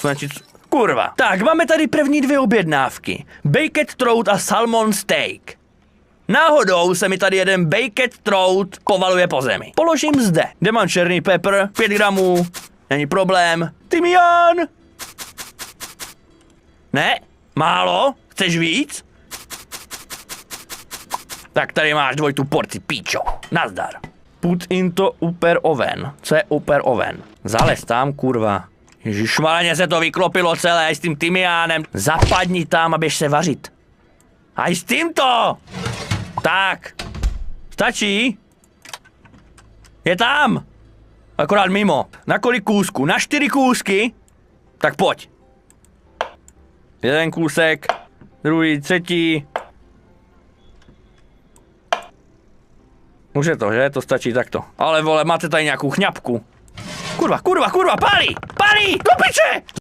Znači, kurva. Tak, máme tady první dvě objednávky. Baked trout a salmon steak. Náhodou se mi tady jeden baked trout povaluje po zemi. Položím zde. Kde mám černý pepr? 5 gramů. Není problém. Tymián! Ne? Málo? Chceš víc? Tak tady máš dvojitou porci, píčo. Nazdar. Put into upper oven. Co je upper oven? Zalez tam, kurva. Ježišmarně se to vyklopilo celé s tím tymiánem. Zapadni tam a běž se vařit. A i s tímto! Tak. Stačí? Je tam. Akorát mimo. Na kolik kůzků? Na 4 kůzky? Tak pojď. Jeden kůsek, druhý, třetí. Už je to, že? To stačí takto. Ale vole, máte tady nějakou chňapku. Kurva, pálí! Pálí! Do piče!